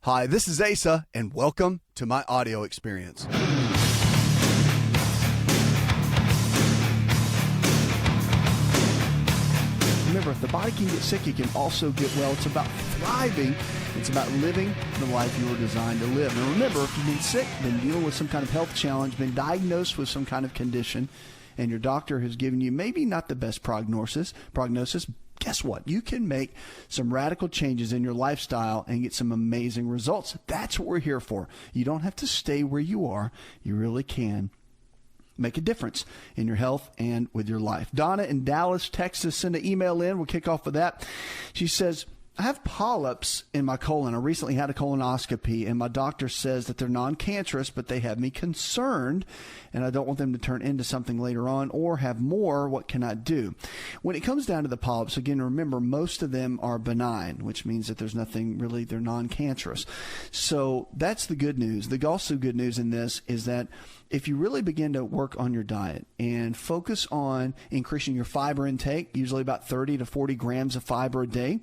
Hi, this is Asa, and welcome to my audio experience. Remember, if the body can get sick, it can also get well. It's about thriving. It's about living the life you were designed to live. And remember, if you've been sick, been dealing with some kind of health challenge, been diagnosed with some kind of condition, and your doctor has given you maybe not the best prognosis, guess what? You can make some radical changes in your lifestyle and get some amazing results. That's what we're here for. You don't have to stay where you are. You really can make a difference in your health and with your life. Donna in Dallas, Texas, sent an email in. We'll kick off with that. She says, I have polyps in my colon. I recently had a colonoscopy, and my doctor says that they're non-cancerous, but they have me concerned, and I don't want them to turn into something later on or have more. What can I do? When it comes down to the polyps, again, remember, most of them are benign, which means that there's nothing really, they're non-cancerous. So that's the good news. The also good news in this is that if you really begin to work on your diet and focus on increasing your fiber intake, usually about 30 to 40 grams of fiber a day,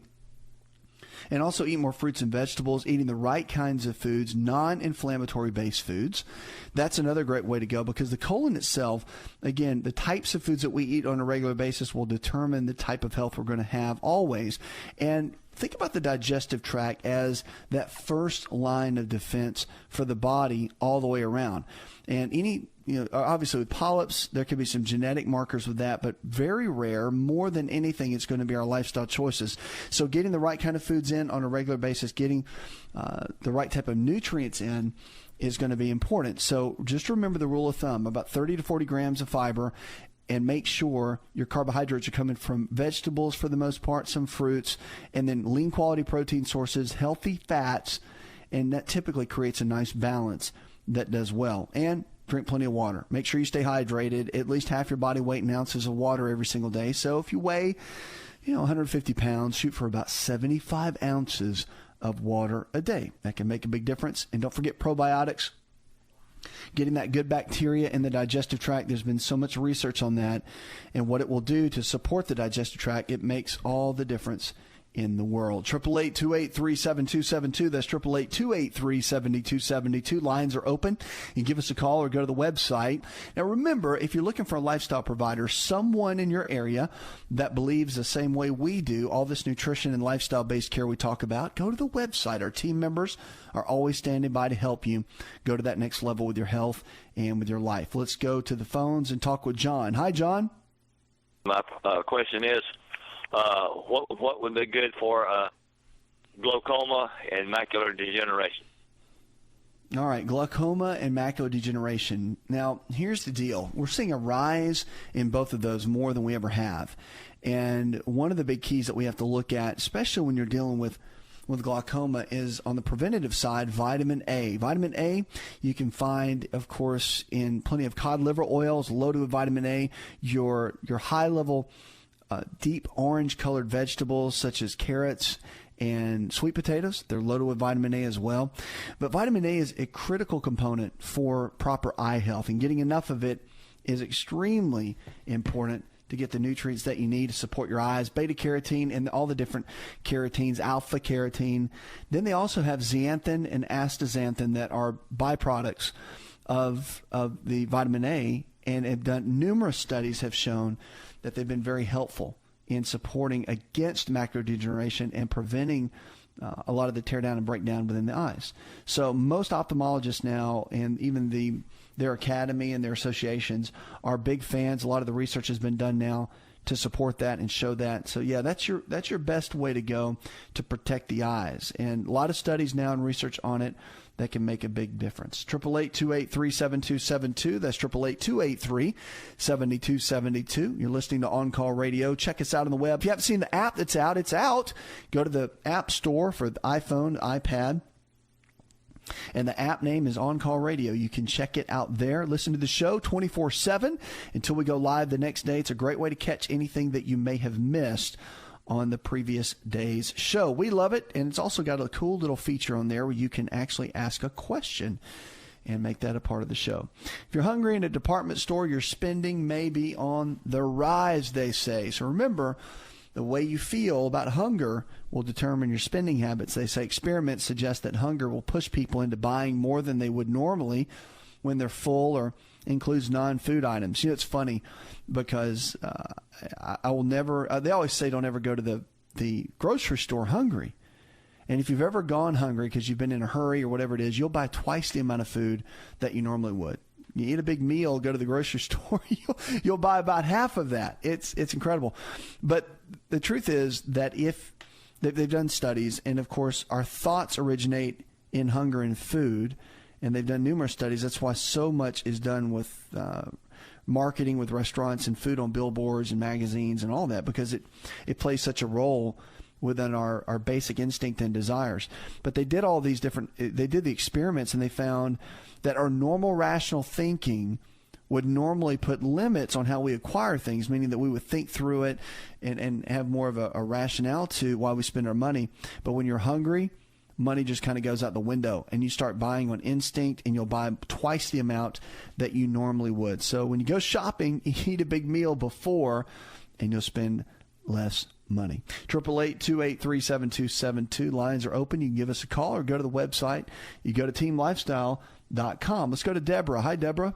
and also eat more fruits and vegetables, eating the right kinds of foods, non-inflammatory based foods. That's another great way to go, because the colon itself, again, the types of foods that we eat on a regular basis will determine the type of health we're going to have always. And think about the digestive tract as that first line of defense for the body all the way around. And obviously with polyps, there could be some genetic markers with that, but very rare. More than anything, it's going to be our lifestyle choices. So getting the right kind of foods in on a regular basis, getting the right type of nutrients in is going to be important. So just remember the rule of thumb, about 30 to 40 grams of fiber, and make sure your carbohydrates are coming from vegetables for the most part, some fruits, and then lean quality protein sources, healthy fats, and that typically creates a nice balance that does well. And drink plenty of water. Make sure you stay hydrated, at least half your body weight in ounces of water every single day. So if you weigh, 150 pounds, shoot for about 75 ounces of water a day. That can make a big difference. And don't forget probiotics. Getting that good bacteria in the digestive tract. There's been so much research on that and what it will do to support the digestive tract. It makes all the difference in the world. 888-283-7272. That's 888-283-7272. Lines are open. You can give us a call or go to the website. Now remember, if you're looking for a lifestyle provider, someone in your area that believes the same way we do, all this nutrition and lifestyle-based care we talk about, go to the website. Our team members are always standing by to help you go to that next level with your health and with your life. Let's go to the phones and talk with John. Hi, John. My question is, what would be good for glaucoma and macular degeneration? All right, glaucoma and macular degeneration. Now, here's the deal. We're seeing a rise in both of those more than we ever have. And one of the big keys that we have to look at, especially when you're dealing with glaucoma, is on the preventative side, vitamin A. Vitamin A you can find, of course, in plenty of cod liver oils, loaded with vitamin A. Your high-level deep orange-colored vegetables such as carrots and sweet potatoes, they're loaded with vitamin A as well. But vitamin A is a critical component for proper eye health, and getting enough of it is extremely important to get the nutrients that you need to support your eyes, beta-carotene and all the different carotenes, alpha-carotene. Then they also have zeaxanthin and astaxanthin that are byproducts of the vitamin A, and have done numerous studies have shown that they've been very helpful in supporting against macular degeneration and preventing a lot of the tear down and breakdown within the eyes. So most ophthalmologists now, and even their academy and their associations, are big fans. A lot of the research has been done now to support that and show that. So yeah, that's your best way to go to protect the eyes. And a lot of studies now and research on it that can make a big difference. 888-283-7272. That's 888-283-7272. You're listening to On Call Radio. Check us out on the web. If you haven't seen the app that's out, it's out. Go to the App Store for the iPhone, iPad. And the app name is On Call Radio. You can check it out there. Listen to the show 24/7 until we go live the next day. It's a great way to catch anything that you may have missed on the previous day's show. We love it, and it's also got a cool little feature on there where you can actually ask a question and make that a part of the show. If you're hungry in a department store, your spending may be on the rise, they say. So remember, the way you feel about hunger will determine your spending habits. They say experiments suggest that hunger will push people into buying more than they would normally when they're full or includes non-food items. It's funny because I will never, they always say don't ever go to the grocery store hungry. And if you've ever gone hungry because you've been in a hurry or whatever it is, you'll buy twice the amount of food that you normally would. You eat a big meal, go to the grocery store, you'll buy about half of that. It's incredible. But the truth is that if they've done studies, and of course our thoughts originate in hunger and food, and they've done numerous studies. That's why so much is done with marketing with restaurants and food on billboards and magazines and all that, because it plays such a role within our basic instinct and desires. But they did all these they did the experiments, and they found that our normal rational thinking would normally put limits on how we acquire things, meaning that we would think through it and have more of a rationale to why we spend our money. But when you're hungry, money just kind of goes out the window, and you start buying on instinct, and you'll buy twice the amount that you normally would. So when you go shopping, eat a big meal before, and you'll spend less money. 888-283-7272. Lines are open. You can give us a call or go to the website. You go to teamlifestyle.com. Let's go to Deborah. Hi, Deborah.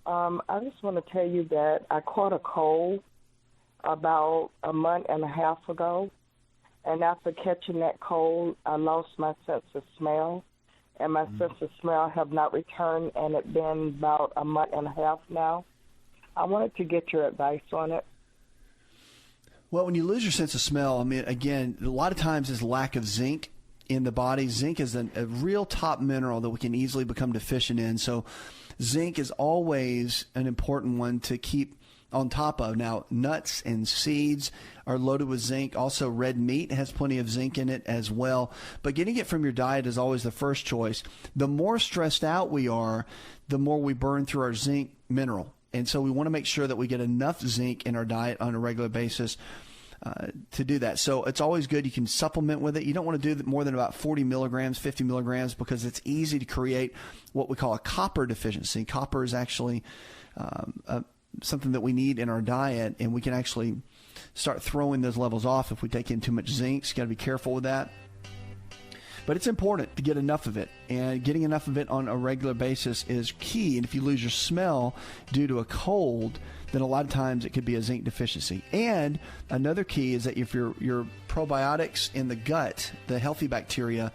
I just want to tell you that I caught a cold about a month and a half ago. And after catching that cold, I lost my sense of smell. And my sense of smell have not returned, and it's been about a month and a half now. I wanted to get your advice on it. Well, when you lose your sense of smell, I mean, again, a lot of times is lack of zinc in the body. Zinc is a real top mineral that we can easily become deficient in. So zinc is always an important one to keep on top of. Now, nuts and seeds are loaded with zinc. Also, red meat has plenty of zinc in it as well. But getting it from your diet is always the first choice. The more stressed out we are, the more we burn through our zinc mineral. And so we want to make sure that we get enough zinc in our diet on a regular basis to do that. So it's always good. You can supplement with it. You don't want to do more than about 40 milligrams, 50 milligrams, because it's easy to create what we call a copper deficiency. Copper is actually something that we need in our diet, and we can actually start throwing those levels off if we take in too much zinc. So you got to be careful with that. But it's important to get enough of it, and getting enough of it on a regular basis is key. And if you lose your smell due to a cold, then a lot of times it could be a zinc deficiency. And another key is that if your probiotics in the gut, the healthy bacteria,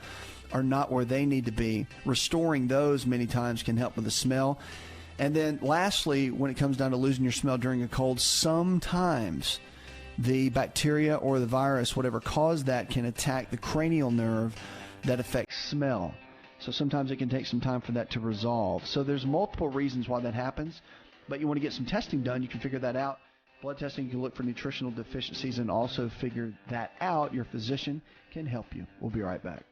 are not where they need to be, restoring those many times can help with the smell. And then lastly, when it comes down to losing your smell during a cold, sometimes the bacteria or the virus, whatever caused that, can attack the cranial nerve that affects smell. So sometimes it can take some time for that to resolve. So there's multiple reasons why that happens, but you want to get some testing done. You can figure that out. Blood testing, you can look for nutritional deficiencies and also figure that out. Your physician can help you. We'll be right back.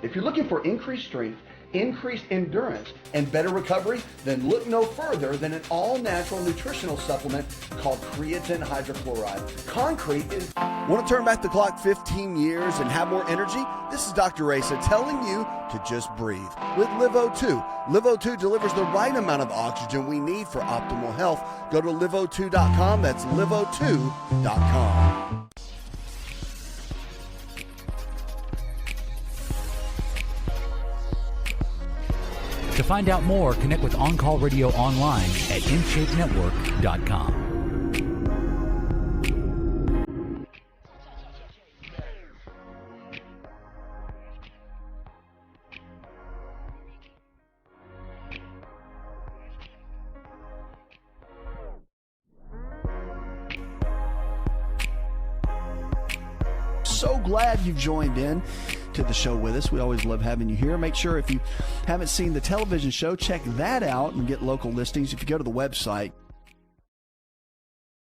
If you're looking for increased strength, increased endurance, and better recovery, then look no further than an all-natural nutritional supplement called creatine hydrochloride. Concrete is... Want to turn back the clock 15 years and have more energy? This is Dr. Asa telling you to just breathe. With LiveO2. LiveO2 delivers the right amount of oxygen we need for optimal health. Go to liveO2.com. That's liveO2.com. To find out more, connect with On Call Radio online at InShapeNetwork.com. So glad you've joined in to the show with us. We always love having you here. Make sure if you haven't seen the television show, check that out and get local listings. If you go to the website,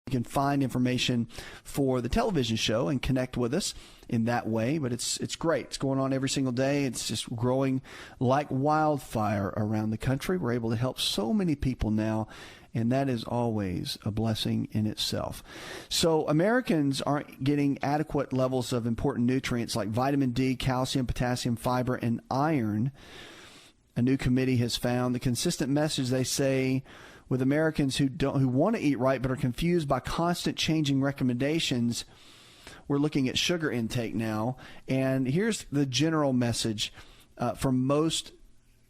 you can find information for the television show and connect with us in that way. But it's great. It's going on every single day. It's just growing like wildfire around the country. We're able to help so many people now, And that is always a blessing in itself. So Americans aren't getting adequate levels of important nutrients like vitamin D, calcium, potassium, fiber, and iron. A new committee has found the consistent message, they say, with Americans who want to eat right but are confused by constant changing recommendations. We're looking at sugar intake now. And here's the general message from most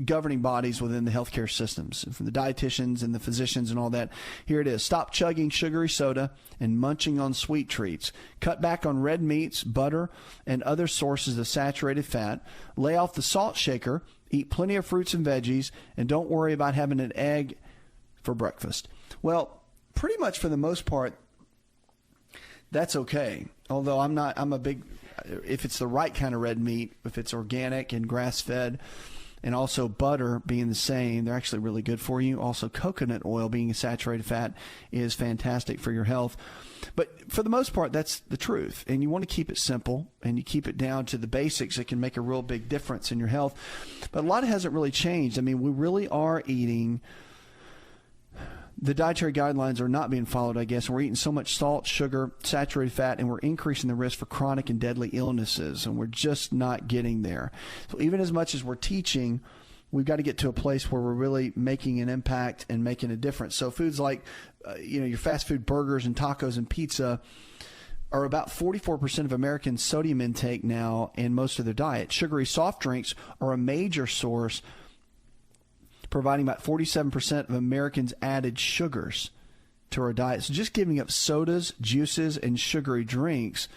governing bodies within the healthcare systems, from the dietitians and the physicians and all that. Here it is. Stop chugging sugary soda and munching on sweet treats. Cut back on red meats, butter, and other sources of saturated fat. Lay off the salt shaker. Eat plenty of fruits and veggies. And don't worry about having an egg for breakfast. Well, pretty much for the most part, that's okay. Although I'm a big, if it's the right kind of red meat, if it's organic and grass-fed, and also butter being the same, they're actually really good for you. Also, coconut oil being a saturated fat is fantastic for your health. But for the most part, that's the truth. And you want to keep it simple, and you keep it down to the basics. It can make a real big difference in your health. But a lot hasn't really changed. I mean, we really are eating. The dietary guidelines are not being followed, I guess. We're eating so much salt, sugar, saturated fat, and we're increasing the risk for chronic and deadly illnesses, and we're just not getting there. So even as much as we're teaching, we've got to get to a place where we're really making an impact and making a difference. So foods like, your fast food burgers and tacos and pizza are about 44% of Americans' sodium intake now in most of their diet. Sugary soft drinks are a major source, providing about 47% of Americans' added sugars to our diet. So just giving up sodas, juices, and sugary drinks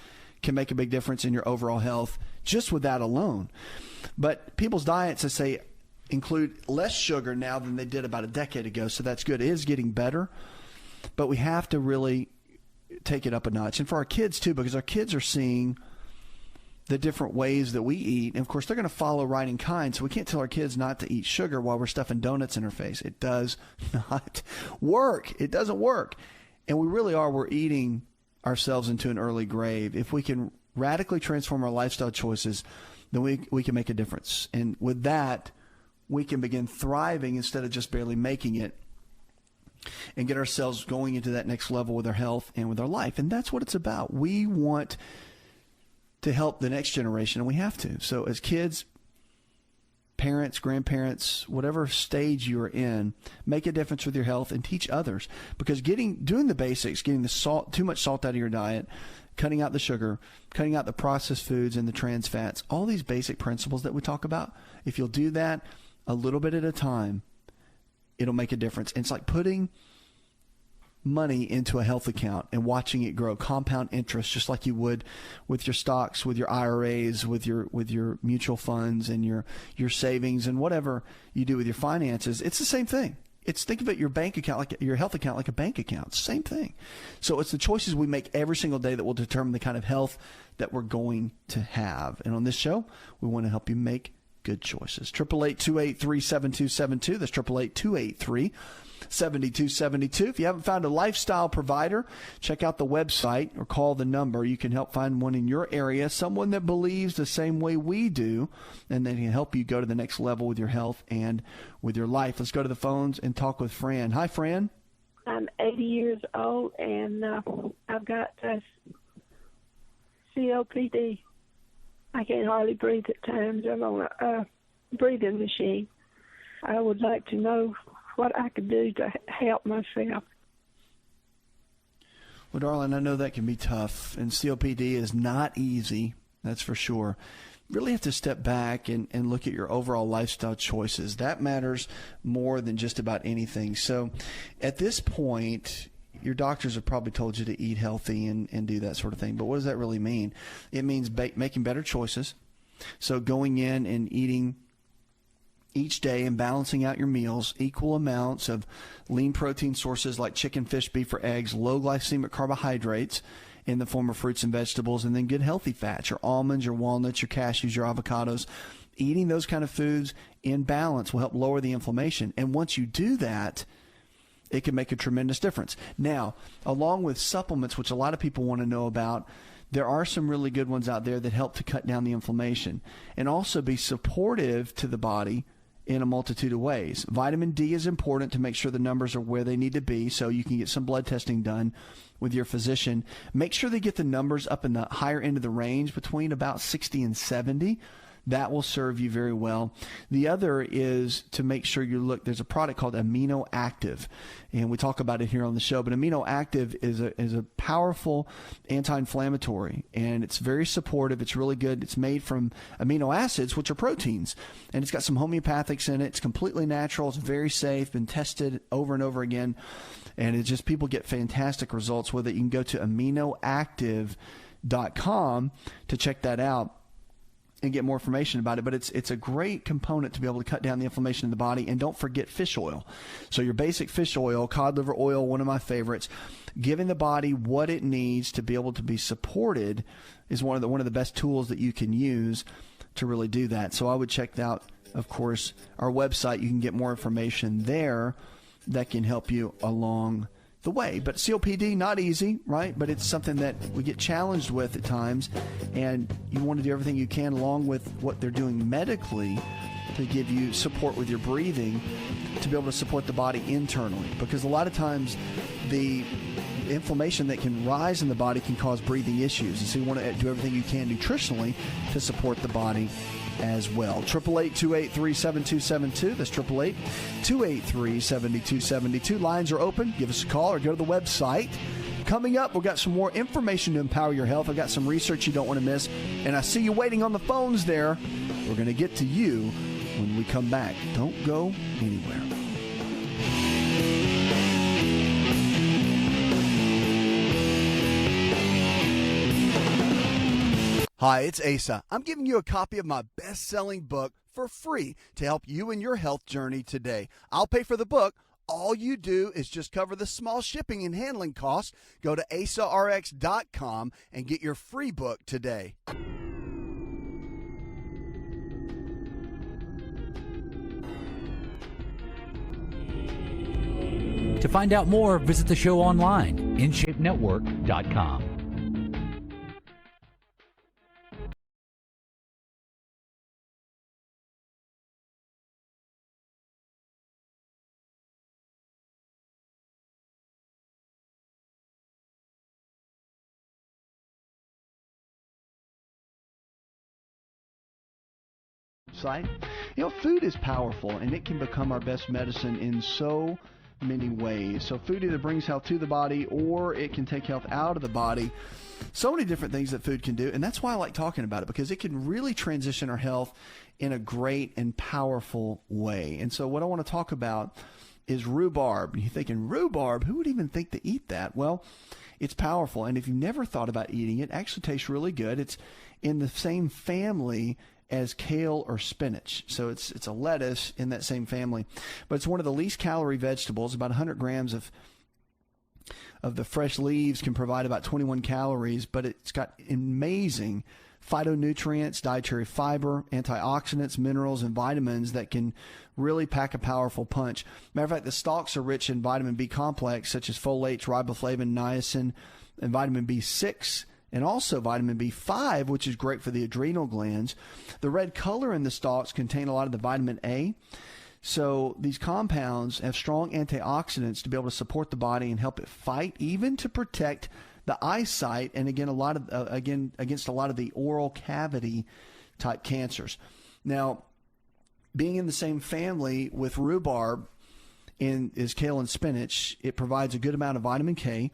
can make a big difference in your overall health just with that alone. But people's diets, I say, include less sugar now than they did about a decade ago, so that's good. It is getting better, but we have to really take it up a notch. And for our kids, too, because our kids are seeing the different ways that we eat. And, of course, they're going to follow right in kind, so we can't tell our kids not to eat sugar while we're stuffing donuts in their face. It does not work. It doesn't work. And we're eating ourselves into an early grave. If we can radically transform our lifestyle choices, then we can make a difference. And with that, we can begin thriving instead of just barely making it, and get ourselves going into that next level with our health and with our life. And that's what it's about. We want to help the next generation, and we have to. So as kids, parents, grandparents, whatever stage you're in, make a difference with your health and teach others. Because doing the basics, getting the salt, too much salt out of your diet, cutting out the sugar, cutting out the processed foods and the trans fats, all these basic principles that we talk about, if you'll do that a little bit at a time, it'll make a difference. And it's like putting money into a health account and watching it grow, compound interest, just like you would with your stocks, with your IRAs, with your mutual funds and your savings and whatever you do with your finances. It's the same thing. Think of it, your bank account, like your health account, like a bank account. Same thing. So it's the choices we make every single day that will determine the kind of health that we're going to have. And on this show, we want to help you make good choices. 888-283-7272. That's 888-283-7272. If you haven't found a lifestyle provider, check out the website or call the number. You can help find one in your area, someone that believes the same way we do, and they can help you go to the next level with your health and with your life. Let's go to the phones and talk with Fran. Hi, Fran. I'm 80 years old, and I've got COPD. I can hardly breathe at times. I'm on a breathing machine. I would like to know what I could do to help myself. Well, darling, I know that can be tough, and COPD is not easy, that's for sure. You really have to step back and look at your overall lifestyle choices. That matters more than just about anything. So at this point, your doctors have probably told you to eat healthy and do that sort of thing. But what does that really mean? It means making better choices. So going in and eating each day and balancing out your meals, equal amounts of lean protein sources like chicken, fish, beef, or eggs, low glycemic carbohydrates in the form of fruits and vegetables, and then good healthy fats, your almonds, your walnuts, your cashews, your avocados. Eating those kind of foods in balance will help lower the inflammation. And once you do that, it can make a tremendous difference. Now, along with supplements, which a lot of people want to know about, there are some really good ones out there that help to cut down the inflammation and also be supportive to the body in a multitude of ways. Vitamin D is important to make sure the numbers are where they need to be, so you can get some blood testing done with your physician. Make sure they get the numbers up in the higher end of the range, between about 60 and 70. That will serve you very well. The other is to make sure you look. There's a product called Amino Active, and we talk about it here on the show. But Amino Active is a powerful anti-inflammatory, and it's very supportive. It's really good. It's made from amino acids, which are proteins, and it's got some homeopathics in it. It's completely natural. It's very safe. Been tested over and over again, and it's just people get fantastic results with it. You can go to aminoactive.com to check that out and get more information about it. But it's a great component to be able to cut down the inflammation in the body. And don't forget fish oil. So your basic fish oil, cod liver oil, one of my favorites, giving the body what it needs to be able to be supported is one of the best tools that you can use to really do that. So I would check out, of course, our website. You can get more information there that can help you along the way. But COPD, not easy, right? But it's something that we get challenged with at times, and you want to do everything you can, along with what they're doing medically, to give you support with your breathing to be able to support the body internally. Because a lot of times the inflammation that can rise in the body can cause breathing issues, and so you want to do everything you can nutritionally to support the body as well. 888-283-7272. That's 888-283-7272. Lines are open. Give us a call or go to the website. Coming up, we've got some more information to empower your health. I've got some research you don't want to miss, and I see you waiting on the phones there. We're going to get to you when we come back. Don't go anywhere. Hi, it's Asa. I'm giving you a copy of my best-selling book for free to help you in your health journey today. I'll pay for the book. All you do is just cover the small shipping and handling costs. Go to AsaRx.com and get your free book today. To find out more, visit the show online, InShapeNetwork.com. Site. Food is powerful, and it can become our best medicine in so many ways. So food either brings health to the body, or it can take health out of the body. So many different things that food can do, and that's why I like talking about it, because it can really transition our health in a great and powerful way. And so what I want to talk about is rhubarb. You're thinking, rhubarb? Who would even think to eat that? Well, it's powerful, and if you've never thought about eating it, it actually tastes really good. It's in the same family as kale or spinach. So it's a lettuce in that same family. But it's one of the least calorie vegetables. About 100 grams of the fresh leaves can provide about 21 calories, but it's got amazing phytonutrients, dietary fiber, antioxidants, minerals, and vitamins that can really pack a powerful punch. Matter of fact, the stalks are rich in vitamin B complex, such as folates, riboflavin, niacin, and vitamin B6, and also vitamin B5, which is great for the adrenal glands. The red color in the stalks contain a lot of the vitamin A. So these compounds have strong antioxidants to be able to support the body and help it fight, even to protect the eyesight, and again, against a lot of the oral cavity type cancers. Now, being in the same family with rhubarb is kale and spinach, it provides a good amount of vitamin K.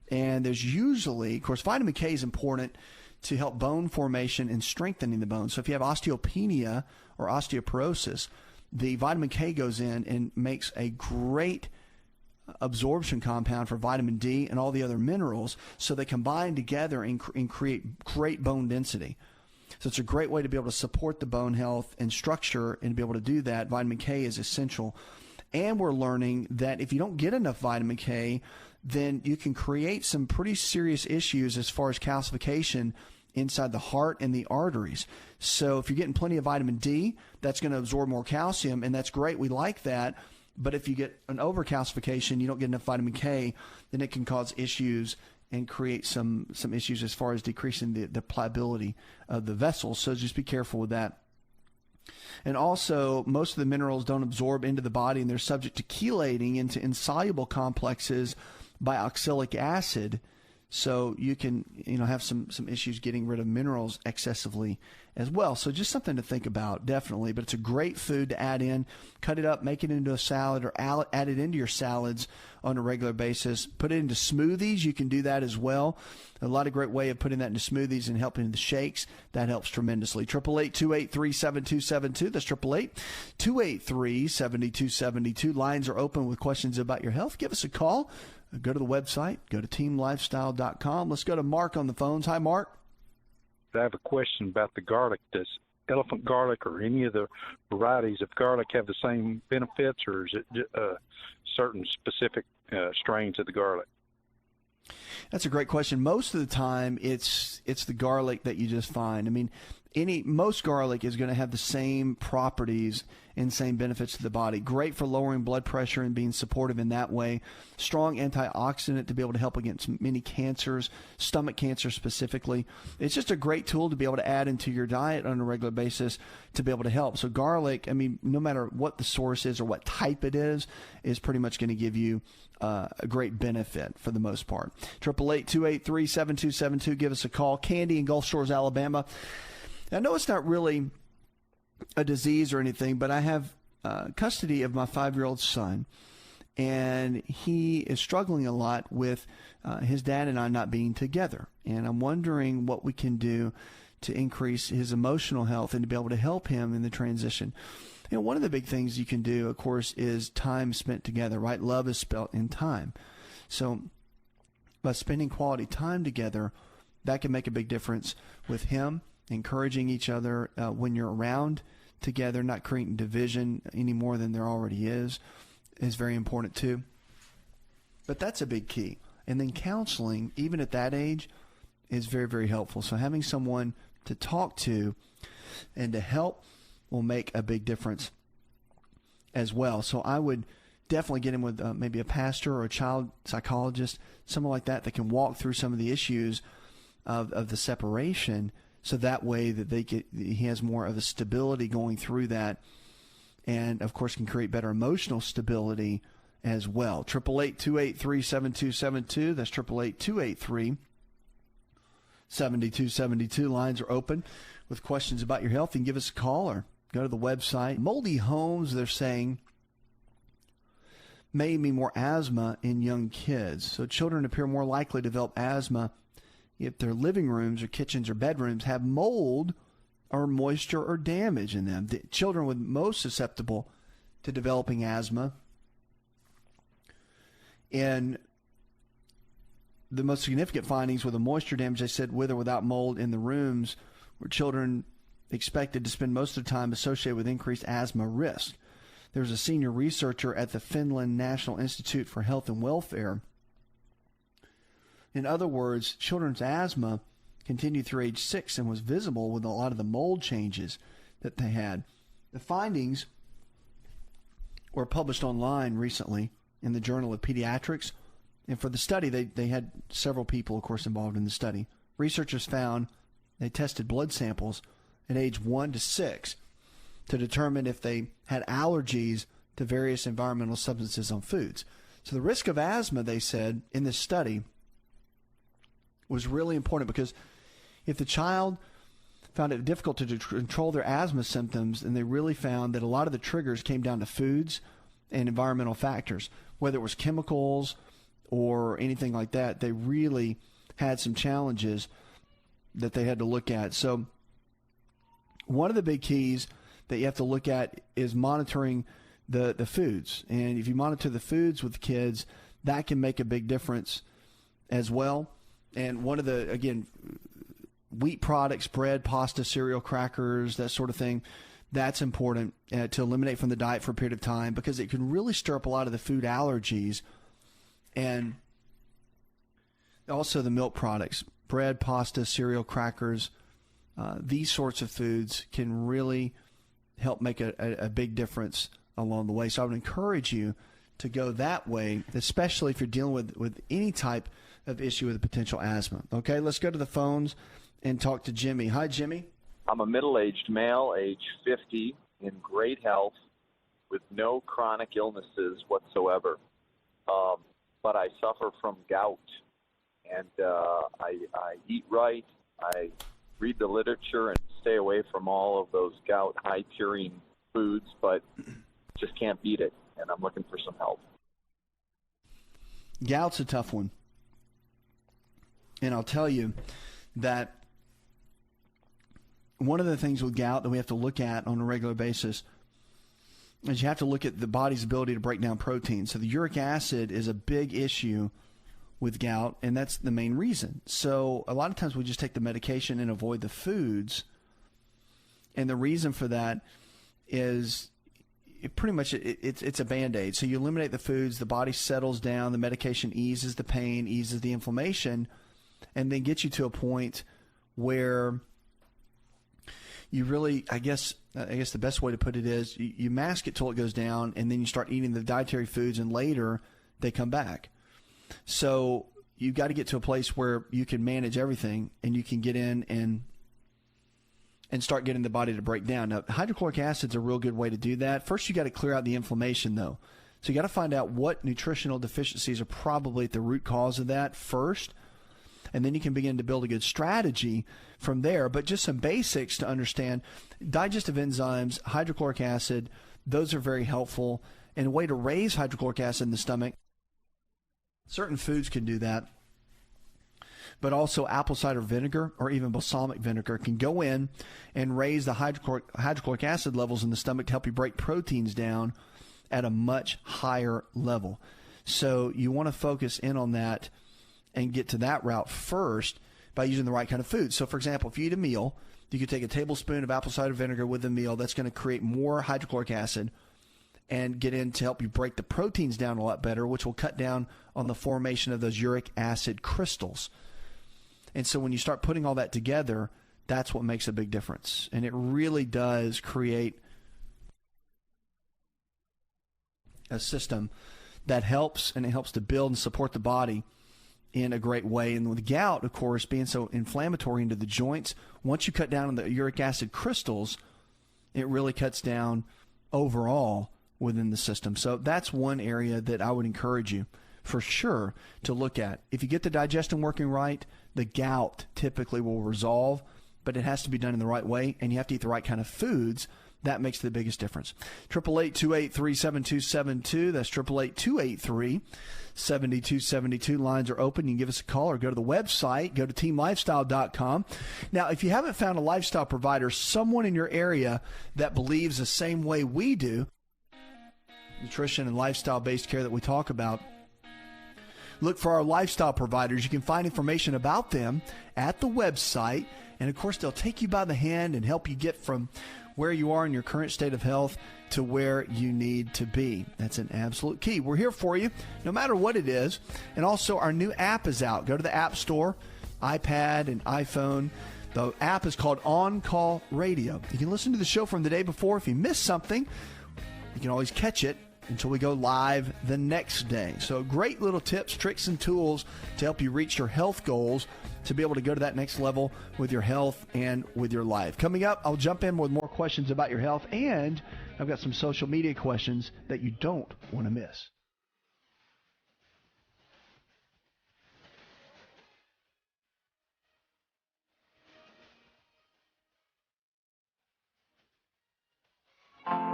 And there's usually, of course, vitamin K is important to help bone formation and strengthening the bone. So if you have osteopenia or osteoporosis, the vitamin K goes in and makes a great absorption compound for vitamin D and all the other minerals, so they combine together and create great bone density. So it's a great way to be able to support the bone health and structure, and to be able to do that, vitamin K is essential. And we're learning that if you don't get enough vitamin K, then you can create some pretty serious issues as far as calcification inside the heart and the arteries. So if you're getting plenty of vitamin D, that's going to absorb more calcium, and that's great. We like that. But if you get an overcalcification, you don't get enough vitamin K, then it can cause issues and create some issues as far as decreasing the pliability of the vessels. So just be careful with that. And also, most of the minerals don't absorb into the body, and they're subject to chelating into insoluble complexes by oxalic acid. So you can, have some issues getting rid of minerals excessively as well. So just something to think about, definitely. But it's a great food to add in. Cut it up, make it into a salad, or add it into your salads on a regular basis. Put it into smoothies. You can do that as well. A lot of great way of putting that into smoothies and helping in the shakes. That helps tremendously. 888-283-7272. That's 888-283-7272. Lines are open with questions about your health. Give us a call. Go to the website. Go to teamlifestyle.com. Let's go to Mark on the phones. Hi, Mark. I have a question about the garlic. Does elephant garlic or any of the varieties of garlic have the same benefits, or is it certain specific strains of the garlic? That's a great question. Most of the time, it's the garlic that you just find. I mean, most garlic is going to have the same properties and same benefits to the body. Great for lowering blood pressure and being supportive in that way. Strong antioxidant to be able to help against many cancers, stomach cancer specifically. It's just a great tool to be able to add into your diet on a regular basis to be able to help. So garlic, I mean, no matter what the source is or what type it is pretty much going to give you a great benefit for the most part. 888-283-7272. Give us a call. Candy in Gulf Shores, Alabama. I know it's not really a disease or anything, but I have custody of my 5-year-old son, and he is struggling a lot with his dad and I not being together. And I'm wondering what we can do to increase his emotional health and to be able to help him in the transition. One of the big things you can do, of course, is time spent together, right? Love is spent in time. So by spending quality time together, that can make a big difference with him. Encouraging each other when you're around together, not creating division any more than there already is very important too. But that's a big key. And then counseling, even at that age, is very, very helpful. So having someone to talk to and to help will make a big difference as well. So I would definitely get him with maybe a pastor or a child psychologist, someone like that can walk through some of the issues of the separation. So that way that he has more of a stability going through that, and of course can create better emotional stability as well. 888-283-7272. That's 888-283-7272. Lines are open with questions about your health. You can give us a call or go to the website. Moldy homes, they're saying, may mean more asthma in young kids. So children appear more likely to develop asthma if their living rooms or kitchens or bedrooms have mold or moisture or damage in them. The children with most susceptible to developing asthma. And the most significant findings were the moisture damage, they said, with or without mold in the rooms, where children expected to spend most of the time associated with increased asthma risk. There was a senior researcher at the Finland National Institute for Health and Welfare. In other words, children's asthma continued through age 6 and was visible with a lot of the mold changes that they had. The findings were published online recently in the Journal of Pediatrics. And for the study, they had several people, of course, involved in the study. Researchers found they tested blood samples at age 1 to 6 to determine if they had allergies to various environmental substances on foods. So the risk of asthma, they said, in this study was really important, because if the child found it difficult to control their asthma symptoms, and they really found that a lot of the triggers came down to foods and environmental factors, whether it was chemicals or anything like that, they really had some challenges that they had to look at. So one of the big keys that you have to look at is monitoring the foods. And if you monitor the foods with the kids, that can make a big difference as well. And one of the, again, wheat products, bread, pasta, cereal, crackers, that sort of thing, that's important to eliminate from the diet for a period of time, because it can really stir up a lot of the food allergies. And also the milk products, bread, pasta, cereal, crackers, these sorts of foods can really help make a big difference along the way. So I would encourage you to go that way, especially if you're dealing with any type of issue with potential asthma. Okay, let's go to the phones and talk to Jimmy. Hi, Jimmy. I'm a middle-aged male, age 50, in great health with no chronic illnesses whatsoever. But I suffer from gout, and I eat right. I read the literature and stay away from all of those gout high purine foods, but just can't beat it, and I'm looking for some help. Gout's a tough one. And I'll tell you that one of the things with gout that we have to look at on a regular basis is you have to look at the body's ability to break down protein. So the uric acid is a big issue with gout, and that's the main reason. So a lot of times we just take the medication and avoid the foods. And the reason for that is it's a Band-Aid. So you eliminate the foods, the body settles down, the medication eases the pain, eases the inflammation, and then gets you to a point where you really, I guess the best way to put it is you mask it till it goes down, and then you start eating the dietary foods, and later they come back. So you've got to get to a place where you can manage everything, and you can get in and start getting the body to break down. Now, hydrochloric acid is a real good way to do that. First, you got to clear out the inflammation, though. So you got to find out what nutritional deficiencies are probably at the root cause of that first, and then you can begin to build a good strategy from there. But just some basics to understand: digestive enzymes, hydrochloric acid, those are very helpful. And a way to raise hydrochloric acid in the stomach, certain foods can do that. But also apple cider vinegar or even balsamic vinegar can go in and raise the hydrochloric acid levels in the stomach to help you break proteins down at a much higher level. So you want to focus in on that and get to that route first by using the right kind of food. So, for example, if you eat a meal, you could take a tablespoon of apple cider vinegar with the meal. That's going to create more hydrochloric acid and get in to help you break the proteins down a lot better, which will cut down on the formation of those uric acid crystals. And so when you start putting all that together, that's what makes a big difference. And it really does create a system that helps, and it helps to build and support the body in a great way. And with gout, of course, being so inflammatory into the joints, once you cut down on the uric acid crystals, it really cuts down overall within the system. So that's one area that I would encourage you for sure to look at. If you get the digestion working right, the gout typically will resolve, but it has to be done in the right way, and you have to eat the right kind of foods. That makes the biggest difference. 888-283-7272. That's 888-283-7272. Lines are open. You can give us a call or go to the website. Go to teamlifestyle.com. Now, if you haven't found a lifestyle provider, someone in your area that believes the same way we do, nutrition and lifestyle-based care that we talk about, look for our lifestyle providers. You can find information about them at the website. And, of course, they'll take you by the hand and help you get from where you are in your current state of health to where you need to be. That's an absolute key. We're here for you no matter what it is. And also, our new app is out. Go to the App Store, iPad and iPhone. The app is called On Call Radio. You can listen to the show from the day before. If you miss something, you can always catch it until we go live the next day. So great little tips, tricks, and tools to help you reach your health goals, to be able to go to that next level with your health and with your life. Coming up, I'll jump in with more questions about your health, and I've got some social media questions that you don't want to miss.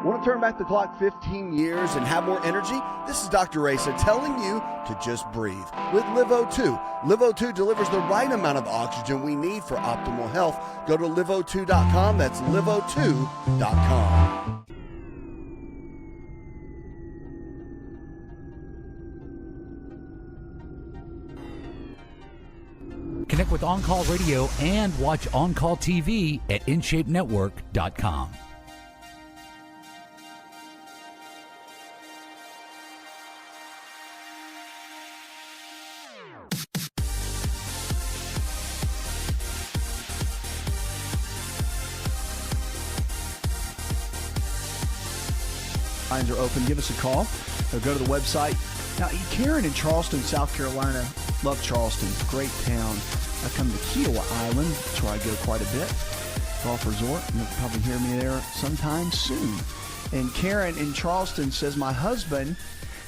Want to turn back the clock 15 years and have more energy? This is Dr. Asa telling you to just breathe with LiveO2. LiveO2 delivers the right amount of oxygen we need for optimal health. Go to liveO2.com. That's liveO2.com. Connect with On Call Radio and watch On Call TV at InShapeNetwork.com. Lines are open. Give us a call or go to the website. Now, Karen in Charleston, South Carolina, love Charleston. Great town. I come to Kiowa Island. That's where I go quite a bit. golf resort. You'll probably hear me there sometime soon. And Karen in Charleston says, my husband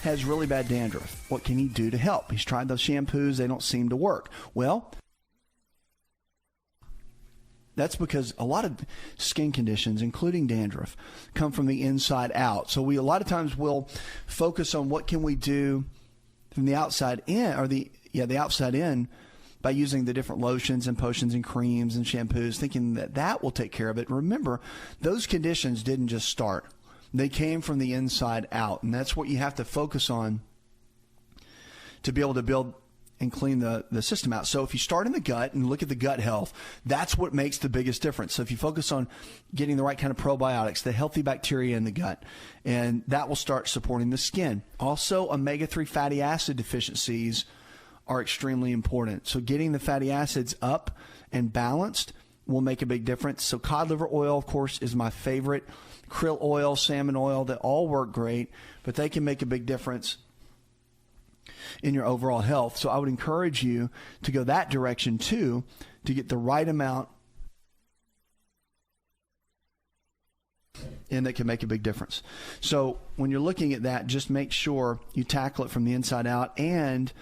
has really bad dandruff. What can he do to help? He's tried those shampoos. They don't seem to work. Well, that's because a lot of skin conditions, including dandruff, come from the inside out. So we a lot of times will focus on what can we do from the outside in, or the outside in, by using the different lotions and potions and creams and shampoos, thinking that that will take care of it. Remember, those conditions didn't just start. They came from the inside out, and that's what you have to focus on to be able to build and clean the system out. So if you start in the gut and look at the gut health, that's what makes the biggest difference. So if you focus on getting the right kind of probiotics, the healthy bacteria in the gut, and that will start supporting the skin. Also, omega-3 fatty acid deficiencies are extremely important. So getting the fatty acids up and balanced will make a big difference. So cod liver oil, of course, is my favorite. Krill oil, salmon oil, they all work great, but they can make a big difference in your overall health. So I would encourage you to go that direction too, to get the right amount, and that can make a big difference. So when you're looking at that, just make sure you tackle it from the inside out, and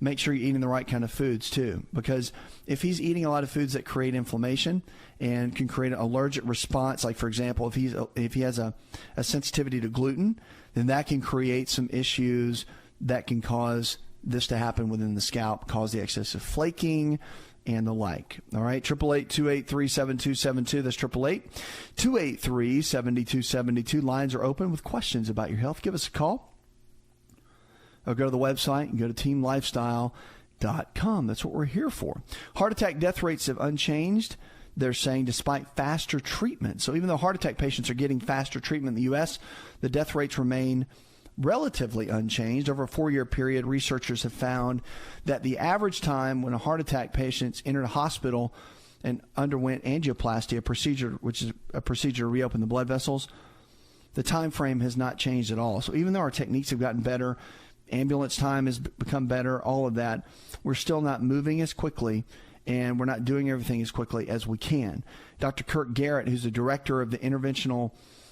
make sure you're eating the right kind of foods too, because if he's eating a lot of foods that create inflammation and can create an allergic response, like for example, if he has a sensitivity to gluten, then that can create some issues that can cause this to happen within the scalp, cause the excessive flaking and the like. All right, 888-283-7272. That's 888-283-7272. Lines are open with questions about your health. Give us a call, or go to the website and go to teamlifestyle.com. That's what we're here for. Heart attack death rates have unchanged, they're saying, despite faster treatment. So even though heart attack patients are getting faster treatment in the U.S., the death rates remain relatively unchanged. Over a 4-year period, researchers have found that the average time when a heart attack patient entered a hospital and underwent angioplasty, a procedure which is a procedure to reopen the blood vessels, the time frame has not changed at all. So even though our techniques have gotten better, ambulance time has become better, all of that, we're still not moving as quickly, and we're not doing everything as quickly as we can. Dr. Kirk Garrett, who's the director of the interventional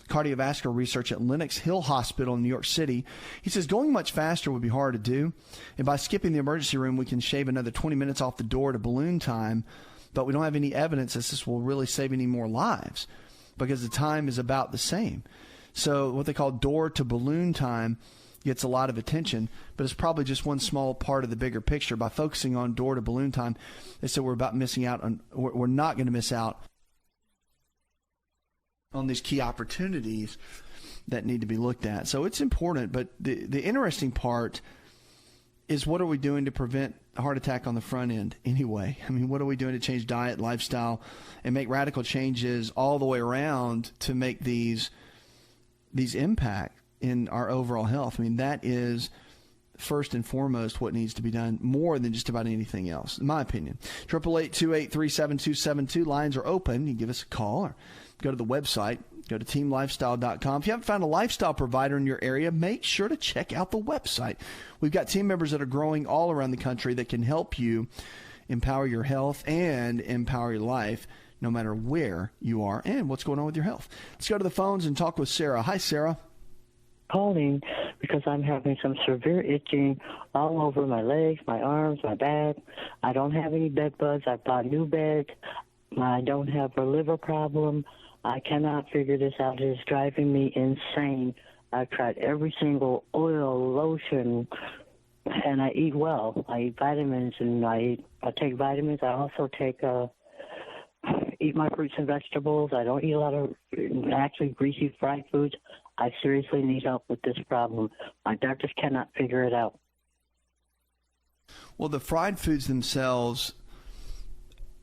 cardiovascular research at Lenox Hill Hospital in New York City, he says going much faster would be hard to do, and by skipping the emergency room, we can shave another 20 minutes off the door to balloon time, but we don't have any evidence that this will really save any more lives, because the time is about the same. So what they call door to balloon time gets a lot of attention, but it's probably just one small part of the bigger picture. By focusing on door to balloon time, they said we're not going to miss out on these key opportunities that need to be looked at. So it's important, but the interesting part is, what are we doing to prevent a heart attack on the front end anyway? I mean, what are we doing to change diet, lifestyle, and make radical changes all the way around to make these impact in our overall health? I mean, that is first and foremost what needs to be done, more than just about anything else, in my opinion. 888-283-7272. Lines are open. You can give us a call or go to the website. Go to teamlifestyle.com. If you haven't found a lifestyle provider in your area, make sure to check out the website. We've got team members that are growing all around the country that can help you empower your health and empower your life, no matter where you are and what's going on with your health. Let's go to the phones and talk with Sarah. Hi, Sarah. Calling because I'm having some severe itching all over my legs, my arms, my back. I don't have any bed bugs. I bought new beds. I don't have a liver problem. I cannot figure this out. It is driving me insane. I've tried every single oil, lotion, and I eat well. I eat vitamins, and I take vitamins. I also eat my fruits and vegetables. I don't eat a lot of actually greasy fried foods. I seriously need help with this problem. My doctors cannot figure it out. Well, the fried foods themselves,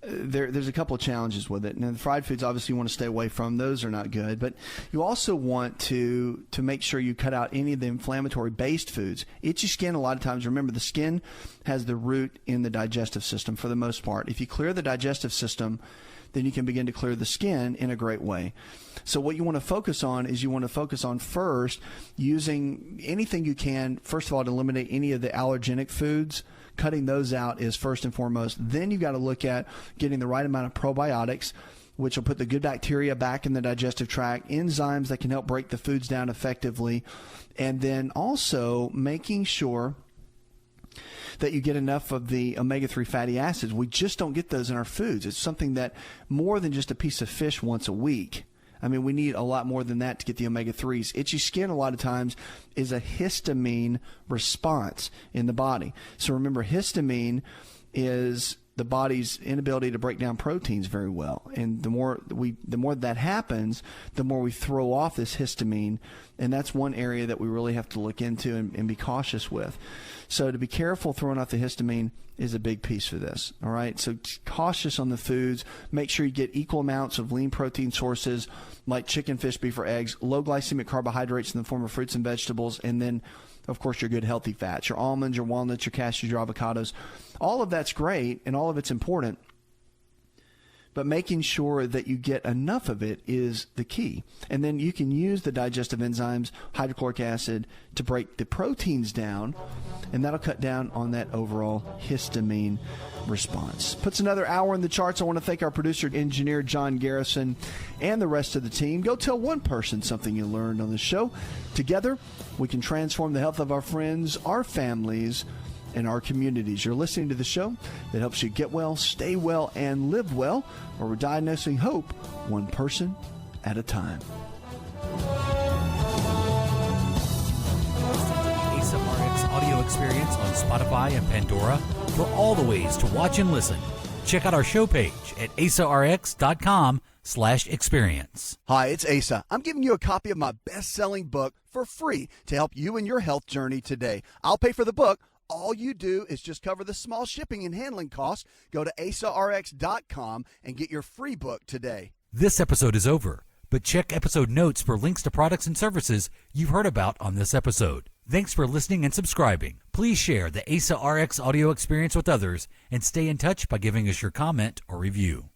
there's a couple of challenges with it. Now, the fried foods, obviously, you want to stay away from. Those are not good. But you also want to make sure you cut out any of the inflammatory-based foods. Itchy skin, a lot of times, remember, the skin has the root in the digestive system for the most part. If you clear the digestive system, then you can begin to clear the skin in a great way. So what you want to focus on is first using anything you can, first of all, to eliminate any of the allergenic foods. Cutting those out is first and foremost. Then you've got to look at getting the right amount of probiotics, which will put the good bacteria back in the digestive tract, enzymes that can help break the foods down effectively, and then also making sure that you get enough of the omega-3 fatty acids. We just don't get those in our foods. It's something that more than just a piece of fish once a week. I mean, we need a lot more than that to get the omega-3s. Itchy skin a lot of times is a histamine response in the body. So remember, histamine is the body's inability to break down proteins very well. And the more that happens, the more we throw off this histamine. And that's one area that we really have to look into and be cautious with. So to be careful throwing off the histamine is a big piece for this. All right. So cautious on the foods. Make sure you get equal amounts of lean protein sources like chicken, fish, beef, or eggs, low glycemic carbohydrates in the form of fruits and vegetables, and then, of course, your good healthy fats, your almonds, your walnuts, your cashews, your avocados. All of that's great and all of it's important, but making sure that you get enough of it is the key. And then you can use the digestive enzymes, hydrochloric acid, to break the proteins down, and that'll cut down on that overall histamine response. Puts another hour in the charts. I want to thank our producer, engineer John Garrison, and the rest of the team. Go tell one person something you learned on the show. Together, we can transform the health of our friends, our families, and our communities. You're listening to the show that helps you get well, stay well, and live well, where we're diagnosing hope one person at a time. AsaRx audio experience on Spotify and Pandora for all the ways to watch and listen. Check out our show page at asarx.com/experience. Hi, it's Asa. I'm giving you a copy of my best-selling book for free to help you in your health journey today. I'll pay for the book. All you do is just cover the small shipping and handling costs. Go to AsaRx.com and get your free book today. This episode is over, but check episode notes for links to products and services you've heard about on this episode. Thanks for listening and subscribing. Please share the AsaRx audio experience with others and stay in touch by giving us your comment or review.